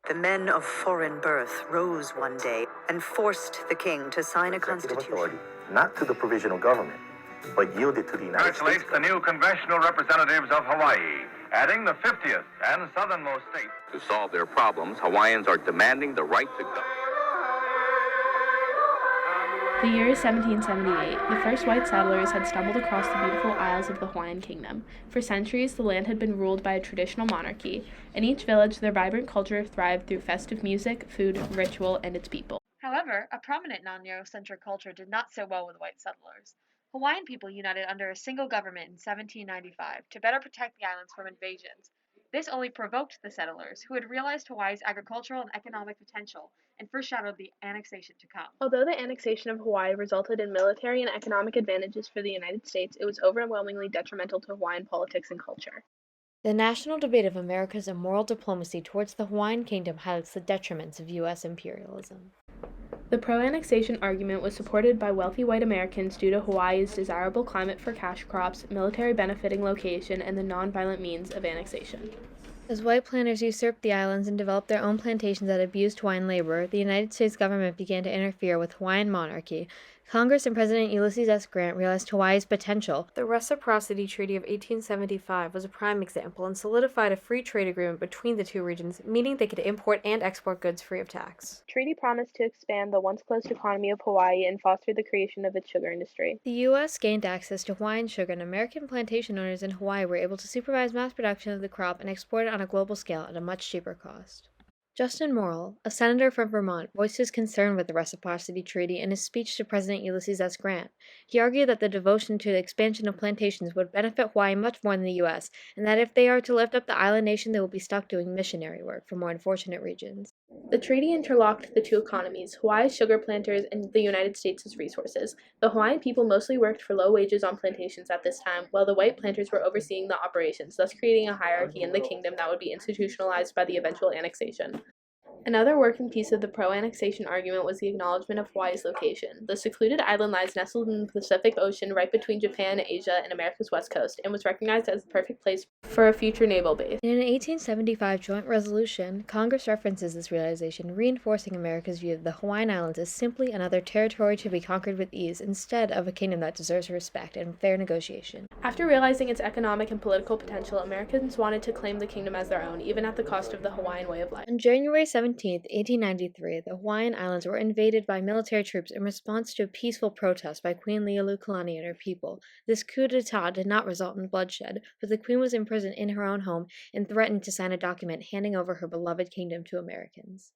The men of foreign birth rose one day and forced the king to sign a constitution. Authority, not to the provisional government, but yielded to the United States. Congratulates the new congressional representatives of Hawaii, adding the 50th and southernmost state. To solve their problems, Hawaiians are demanding the right to go. The year is 1778. The first white settlers had stumbled across the beautiful isles of the Hawaiian kingdom. For centuries, the land had been ruled by a traditional monarchy. In each village, their vibrant culture thrived through festive music, food, ritual, and its people. However, a prominent non-Eurocentric culture did not sit well with white settlers. Hawaiian people united under a single government in 1795 to better protect the islands from invasions. This only provoked the settlers, who had realized Hawaii's agricultural and economic potential and foreshadowed the annexation to come. Although the annexation of Hawaii resulted in military and economic advantages for the United States, it was overwhelmingly detrimental to Hawaiian politics and culture. The national debate of America's immoral diplomacy towards the Hawaiian kingdom highlights the detriments of U.S. imperialism. The pro-annexation argument was supported by wealthy white Americans due to Hawaii's desirable climate for cash crops, military benefiting location, and the non-violent means of annexation. As white planters usurped the islands and developed their own plantations that abused Hawaiian labor, the United States government began to interfere with Hawaiian monarchy. Congress and President Ulysses S. Grant realized Hawaii's potential. The Reciprocity Treaty of 1875 was a prime example and solidified a free trade agreement between the two regions, meaning they could import and export goods free of tax. The treaty promised to expand the once-closed economy of Hawaii and foster the creation of its sugar industry. The U.S. gained access to Hawaiian sugar, and American plantation owners in Hawaii were able to supervise mass production of the crop and export it on a global scale at a much cheaper cost. Justin Morrill, a senator from Vermont, voiced his concern with the Reciprocity Treaty in his speech to President Ulysses S. Grant. He argued that the devotion to the expansion of plantations would benefit Hawaii much more than the U.S., and that if they are to lift up the island nation, they will be stuck doing missionary work for more unfortunate regions. The treaty interlocked the two economies, Hawaii's sugar planters and the United States' resources. The Hawaiian people mostly worked for low wages on plantations at this time, while the white planters were overseeing the operations, thus creating a hierarchy in the kingdom that would be institutionalized by the eventual annexation. Another working piece of the pro-annexation argument was the acknowledgement of Hawaii's location. The secluded island lies nestled in the Pacific Ocean right between Japan, Asia, and America's west coast, and was recognized as the perfect place for a future naval base. In an 1875 joint resolution, Congress references this realization, reinforcing America's view that the Hawaiian Islands is simply another territory to be conquered with ease, instead of a kingdom that deserves respect and fair negotiation. After realizing its economic and political potential, Americans wanted to claim the kingdom as their own, even at the cost of the Hawaiian way of life. On January 17, 1893, the Hawaiian Islands were invaded by military troops in response to a peaceful protest by Queen Liuliukalani and her people. This coup d'etat did not result in bloodshed, but the Queen was imprisoned in her own home and threatened to sign a document handing over her beloved kingdom to Americans.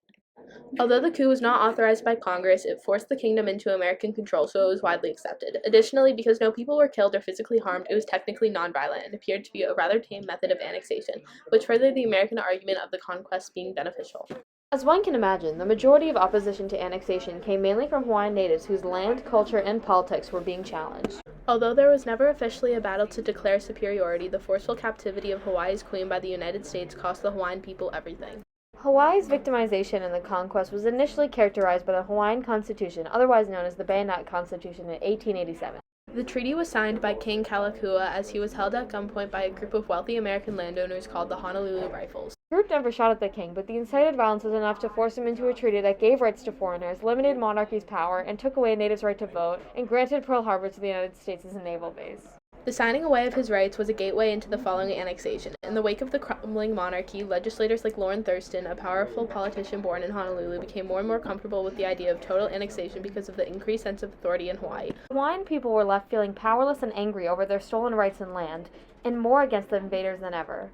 Although the coup was not authorized by Congress, it forced the kingdom into American control, so it was widely accepted. Additionally, because no people were killed or physically harmed, it was technically nonviolent and appeared to be a rather tame method of annexation, which furthered the American argument of the conquest being beneficial. As one can imagine, the majority of opposition to annexation came mainly from Hawaiian natives whose land, culture, and politics were being challenged. Although there was never officially a battle to declare superiority, the forceful captivity of Hawaii's queen by the United States cost the Hawaiian people everything. Hawaii's victimization in the conquest was initially characterized by the Hawaiian Constitution, otherwise known as the Bayonet Constitution, in 1887. The treaty was signed by King Kalakua as he was held at gunpoint by a group of wealthy American landowners called the Honolulu Rifles. The group never shot at the king, but the incited violence was enough to force him into a treaty that gave rights to foreigners, limited monarchy's power, and took away natives' right to vote, and granted Pearl Harbor to the United States as a naval base. The signing away of his rights was a gateway into the following annexation. In the wake of the crumbling monarchy, legislators like Lorne Thurston, a powerful politician born in Honolulu, became more and more comfortable with the idea of total annexation because of the increased sense of authority in Hawaii. Hawaiian people were left feeling powerless and angry over their stolen rights and land, and more against the invaders than ever.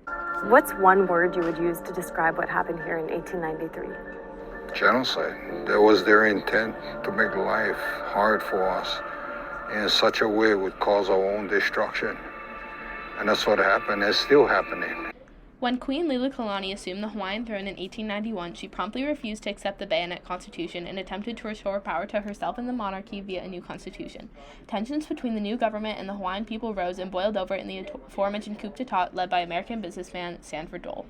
What's one word you would use to describe what happened here in 1893? Genocide. That was their intent, to make life hard for us in such a way it would cause our own destruction. And that's what happened. It's still happening. When Queen Liuliukalani assumed the Hawaiian throne in 1891, she promptly refused to accept the Bayonet Constitution and attempted to restore power to herself and the monarchy via a new constitution. Tensions between the new government and the Hawaiian people rose and boiled over in the aforementioned coup d'etat led by American businessman Sanford Dole.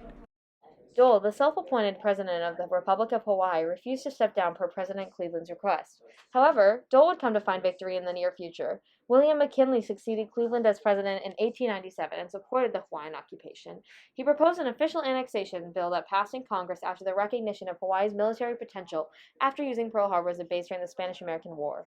Dole, the self-appointed president of the Republic of Hawaii, refused to step down per President Cleveland's request. However, Dole would come to find victory in the near future. William McKinley succeeded Cleveland as president in 1897 and supported the Hawaiian occupation. He proposed an official annexation bill that passed in Congress after the recognition of Hawaii's military potential after using Pearl Harbor as a base during the Spanish-American War.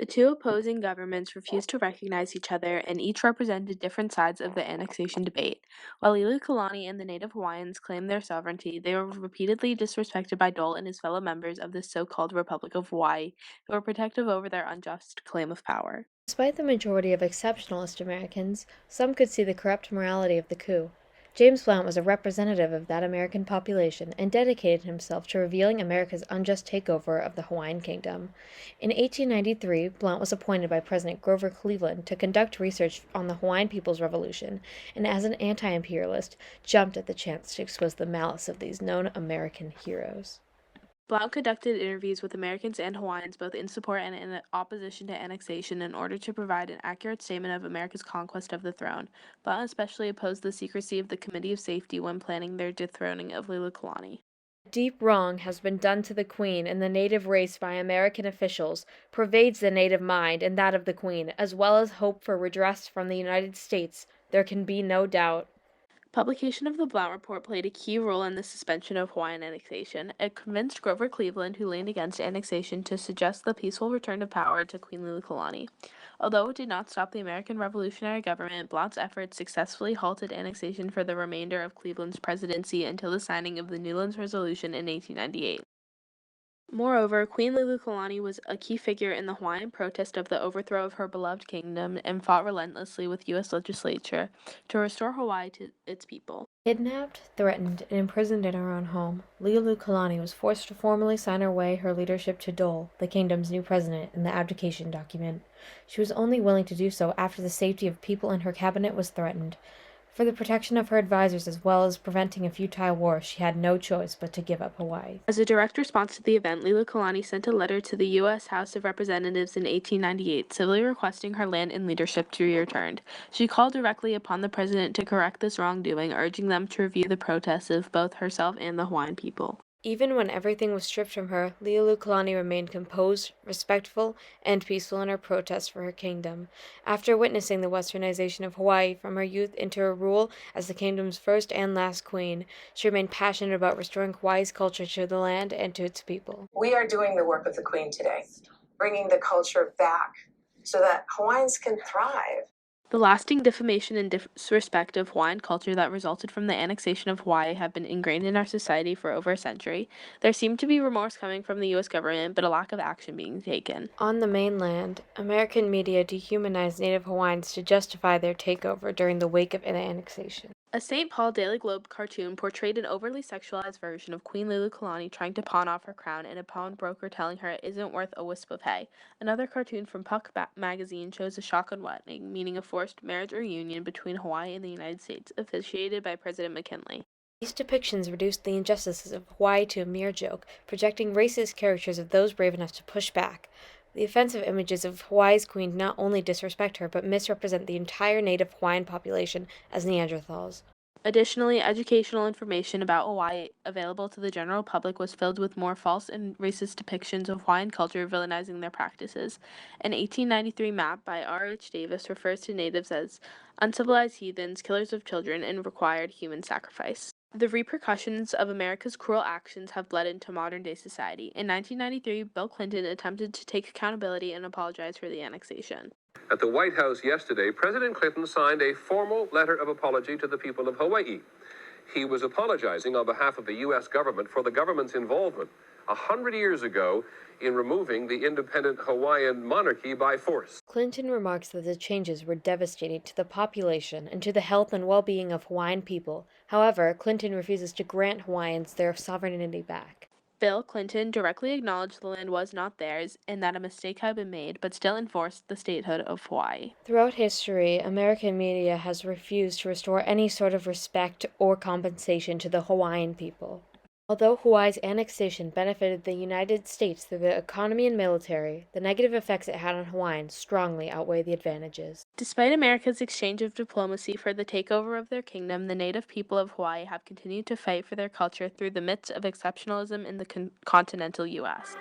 The two opposing governments refused to recognize each other and each represented different sides of the annexation debate. While Liliuokalani and the native Hawaiians claimed their sovereignty, they were repeatedly disrespected by Dole and his fellow members of the so-called Republic of Hawaii, who were protective over their unjust claim of power. Despite the majority of exceptionalist Americans, some could see the corrupt morality of the coup. James Blount was a representative of that American population and dedicated himself to revealing America's unjust takeover of the Hawaiian kingdom. In 1893, Blount was appointed by President Grover Cleveland to conduct research on the Hawaiian People's Revolution, and as an anti-imperialist, jumped at the chance to expose the malice of these known American heroes. Blount conducted interviews with Americans and Hawaiians both in support and in opposition to annexation in order to provide an accurate statement of America's conquest of the throne. Blount especially opposed the secrecy of the Committee of Safety when planning their dethroning of Liliuokalani. Deep wrong has been done to the Queen and the native race by American officials, pervades the native mind and that of the Queen, as well as hope for redress from the United States. There can be no doubt. Publication of the Blount Report played a key role in the suspension of Hawaiian annexation. It convinced Grover Cleveland, who leaned against annexation, to suggest the peaceful return of power to Queen Liliuokalani. Although it did not stop the American Revolutionary Government, Blount's efforts successfully halted annexation for the remainder of Cleveland's presidency until the signing of the Newlands Resolution in 1898. Moreover, Queen Liliuokalani was a key figure in the Hawaiian protest of the overthrow of her beloved kingdom and fought relentlessly with U.S. legislature to restore Hawaii to its people. Kidnapped, threatened, and imprisoned in her own home, Liliuokalani was forced to formally sign away her leadership to Dole, the kingdom's new president, in the abdication document. She was only willing to do so after the safety of people in her cabinet was threatened. For the protection of her advisors as well as preventing a futile war, she had no choice but to give up Hawaii. As a direct response to the event, Liliuokalani sent a letter to the U.S. House of Representatives in 1898, civilly requesting her land and leadership to be returned. She called directly upon the president to correct this wrongdoing, urging them to review the protests of both herself and the Hawaiian people. Even when everything was stripped from her, Liliuokalani remained composed, respectful, and peaceful in her protest for her kingdom. After witnessing the westernization of Hawaii from her youth into her rule as the kingdom's first and last queen, she remained passionate about restoring Hawaii's culture to the land and to its people. We are doing the work of the Queen today, bringing the culture back so that Hawaiians can thrive. The lasting defamation and disrespect of Hawaiian culture that resulted from the annexation of Hawaii have been ingrained in our society for over a century. There seemed to be remorse coming from the U.S. government, but a lack of action being taken. On the mainland, American media dehumanized Native Hawaiians to justify their takeover during the wake of the annexation. A St. Paul Daily Globe cartoon portrayed an overly sexualized version of Queen Liliuokalani trying to pawn off her crown and a pawnbroker telling her it isn't worth a wisp of hay. Another cartoon from Puck magazine shows a shotgun wedding, meaning a forced marriage or union between Hawaii and the United States, officiated by President McKinley. These depictions reduced the injustices of Hawaii to a mere joke, projecting racist caricatures of those brave enough to push back. The offensive images of Hawaii's queen not only disrespect her, but misrepresent the entire native Hawaiian population as Neanderthals. Additionally, educational information about Hawaii available to the general public was filled with more false and racist depictions of Hawaiian culture villainizing their practices. An 1893 map by R.H. Davis refers to natives as uncivilized heathens, killers of children, and required human sacrifice. The repercussions of America's cruel actions have bled into modern-day society. In 1993, Bill Clinton attempted to take accountability and apologize for the annexation. At the White House yesterday, President Clinton signed a formal letter of apology to the people of Hawaii. He was apologizing on behalf of the U.S. government for the government's involvement 100 years ago in removing the independent Hawaiian monarchy by force. Clinton remarks that the changes were devastating to the population and to the health and well-being of Hawaiian people. However, Clinton refuses to grant Hawaiians their sovereignty back. Bill Clinton directly acknowledged the land was not theirs and that a mistake had been made, but still enforced the statehood of Hawaii. Throughout history, American media has refused to restore any sort of respect or compensation to the Hawaiian people. Although Hawaii's annexation benefited the United States through the economy and military, the negative effects it had on Hawaiians strongly outweigh the advantages. Despite America's exchange of diplomacy for the takeover of their kingdom, the native people of Hawaii have continued to fight for their culture through the midst of exceptionalism in the continental U.S.